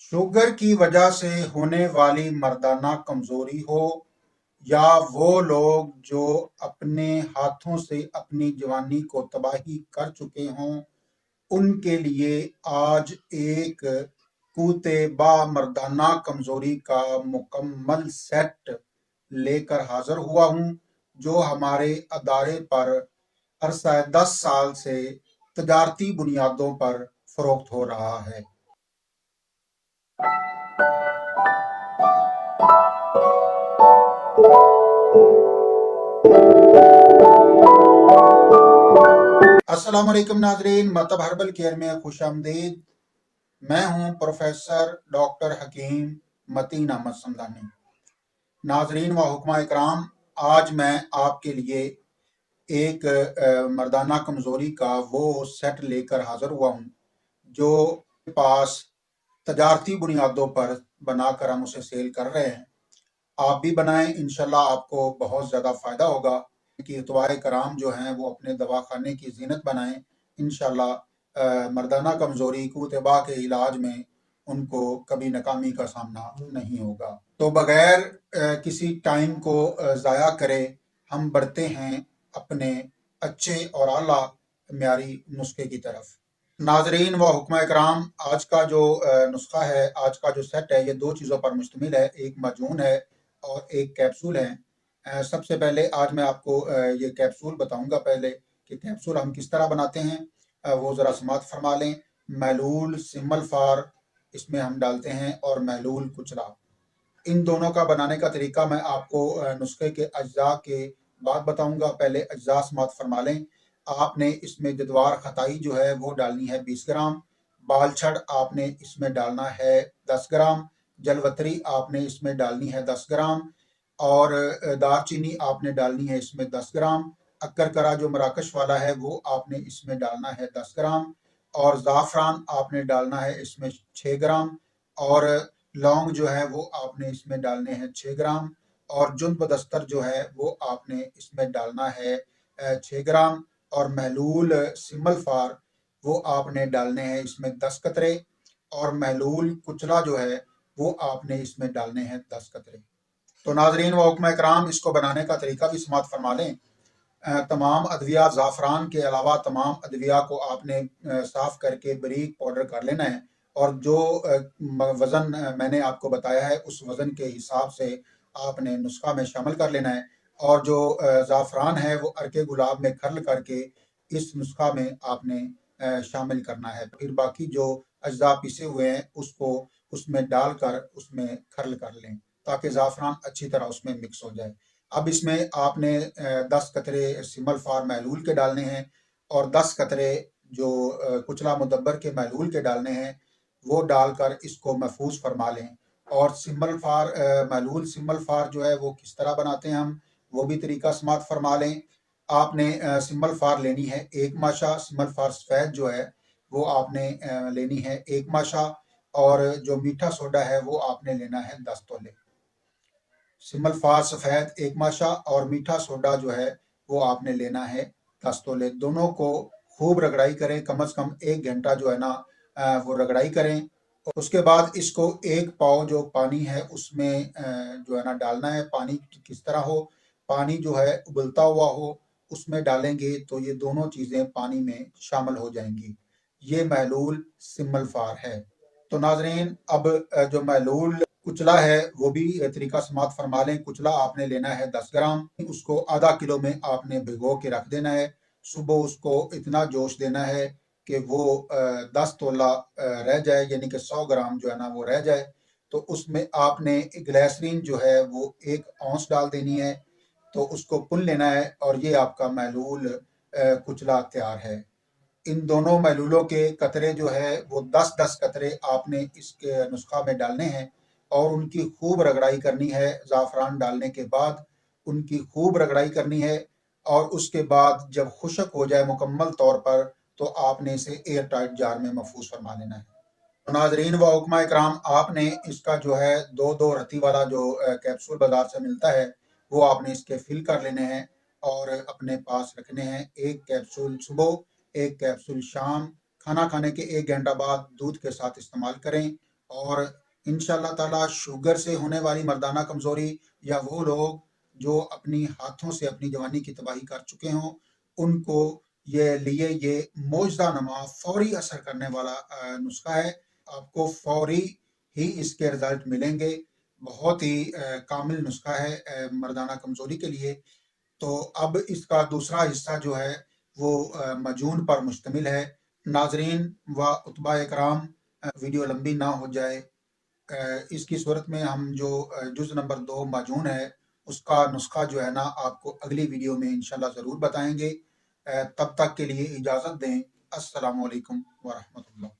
Sugar की वजह से होने वाली मर्दाना कमजोरी हो या वो लोग जो अपने हाथों से अपनी जवानी को तबाही कर चुके हों, उनके लिए आज एक कूते बा मर्दाना कमजोरी का मुकम्मल सेट लेकर हाजिर हुआ हूँ, जो हमारे अदारे पर अरसा 10 साल से तजारती बुनियादों पर फरोख्त हो रहा है। अस्सलाम वालेकुम नाजरीन, मतब हर्बल केयर में खुश आमदीद। मैं हूं प्रोफेसर डॉक्टर हकीम मतीन अहमद समदानी। नाजरीन व हुक्मा इकराम, आज मैं आपके लिए एक मर्दाना कमज़ोरी का वो सेट लेकर हाजिर हुआ हूं जो पास तजारती बुनियादों पर बनाकर हम उसे सेल कर रहे हैं। आप भी बनाएं, इंशाल्लाह आपको बहुत ज़्यादा फ़ायदा होगा कि अतवाए कराम जो हैं वो अपने दवाखाने की जीनत बनाएं। इंशाल्लाह मर्दाना कमज़ोरी कुतबा के इलाज में उनको कभी नाकामी का सामना नहीं होगा। तो बगैर किसी टाइम को ज़ाया करे हम बढ़ते हैं अपने अच्छे और आला म्यारी नुस्खे की तरफ। नाजरीन व हुक्मा इकराम, आज का जो नुस्खा है, आज का जो सेट है, ये दो चीज़ों पर मुश्तमिल है। एक माजून है और एक कैप्सूल है। सबसे पहले आज मैं आपको ये कैप्सूल बताऊंगा पहले कि कैप्सूल हम किस तरह बनाते हैं, वो ज़रा समात फरमा लें। महलूल सिमल फार इसमें हम डालते हैं और महलूल कुचला। इन दोनों का बनाने का तरीका मैं आपको नुस्खे के अज्जा के बाद बताऊंगा। पहले अज्जा समात फरमा लें। आपने इसमें जद्वार खताई जो है वो डालनी है 20 ग्राम, बालछड़ आपने इसमें डालना है 10 ग्राम, जलवतरी आपने इसमें डालनी है 10 ग्राम और दालचीनी आपने डालनी है इसमें 10 ग्राम। अक्कर जो मराकश वाला है वो आपने इसमें डालना है 10 ग्राम और ज़ाफ़रान आपने डालना है इसमें 6 ग्राम और लौंग जो है वो आपने इसमें डालने हैं 6 ग्राम और जुंद बदस्तर जो है वो आपने इसमें डालना है 6 ग्राम और महलूल सिमल फार वो आपने डालने हैं इसमें 10 कतरे और महलूल कुचला जो है वो आपने इसमें डालने हैं 10 कतरे। तो नाजरीन व हुक्मा इकराम, इसको बनाने का तरीका भी समात फरमा लें। तमाम अद्विया ज़ाफ़रान के अलावा तमाम अद्विया को आपने साफ़ करके बारीक पाउडर कर लेना है और जो वज़न मैंने आपको बताया है उस वज़न के हिसाब से आपने नुस्खा में शामिल कर लेना है और जो ज़ाफ़रान है वो अर्के गुलाब में खर्ल करके इस नुस्खा में आपने शामिल करना है। फिर बाकी जो अज्जा पिसे हुए हैं उसको उसमें डालकर उसमें खर्ल कर लें ताकि ज़ाफ़रान अच्छी तरह उसमें मिक्स हो जाए। अब इसमें आपने 10 कतरे सिमल फार महलूल के डालने हैं और 10 कतरे जो कुचला मुदब्बर के महलूल के डालने हैं, वो डालकर इसको महफूज फरमा लें। और सिमल फार महलूल सिमल फार जो है वो किस तरह बनाते हैं हम, वो भी तरीका समात फरमा लें। आपने सिमल फार लेनी है 1 माशा, सिमल फार सफ़ेद जो है वो आपने लेनी है 1 माशा और जो मीठा सोडा है वो आपने लेना है 10 तोले। सिमल फार सफ़ेद 1 माशा और मीठा सोडा जो है वो आपने लेना है 10 तोले। दोनों को खूब रगड़ाई करें, कम से कम 1 घंटा जो है ना वो रगड़ाई करें। उसके बाद इसको 1 पाव जो पानी है उसमें जो है ना डालना है। पानी किस तरह हो, पानी जो है उबलता हुआ हो उसमें डालेंगे तो ये दोनों चीज़ें पानी में शामिल हो जाएंगी। ये महलूल सिमल फार है। तो नाजरीन, अब जो महलूल कुचला है वो भी तरीका समात फरमा लें। कुचला आपने लेना है 10 ग्राम, उसको आधा किलो में आपने भिगो के रख देना है। सुबह उसको इतना जोश देना है कि वो 10 तोला रह जाए, यानी कि 100 ग्राम जो है ना वो रह जाए। तो उसमें आपने ग्लिसरीन जो है वो 1 औंस डाल देनी है। तो उसको पुन लेना है और ये आपका महलूल कुचला तैयार है। इन दोनों महलूलों के कतरे जो है वो 10-10 कतरे आपने इसके नुस्खा में डालने हैं और उनकी खूब रगड़ाई करनी है। ज़ाफ़रान डालने के बाद उनकी खूब रगड़ाई करनी है और उसके बाद जब खुश्क हो जाए मुकम्मल तौर पर तो आपने इसे एयर टाइट जार में महफूज फरमा लेना है। तो नाजरीन व हुक्मा इकराम, आपने इसका जो है 2-2 रत्ती वाला जो कैप्सूल बाजार से मिलता है वो आपने इसके फिल कर लेने हैं और अपने पास रखने हैं। 1 कैप्सूल सुबह, 1 कैप्सूल शाम, खाना खाने के 1 घंटा बाद दूध के साथ इस्तेमाल करें اور انشاءاللہ تعالی شوگر سے ہونے والی مردانہ کمزوری یا وہ لوگ جو اپنی ہاتھوں سے اپنی جوانی کی تباہی کر چکے ہوں ان کو یہ معجزہ نما فوری اثر کرنے والا نسخہ ہے. آپ کو فوری ہی اس کے رزلٹ ملیں گے. بہت ہی کامل نسخہ ہے مردانہ کمزوری کے لیے. تو اب اس کا دوسرا حصہ جو ہے وہ مجون پر مشتمل ہے. ناظرین و اتباع کرام، ویڈیو لمبی نہ ہو جائے، اس کی صورت میں ہم جو جز نمبر 2 مجون ہے اس کا نسخہ جو ہے نا آپ کو اگلی ویڈیو میں انشاءاللہ ضرور بتائیں گے. تب تک کے لیے اجازت دیں. السلام علیکم ورحمۃ اللہ.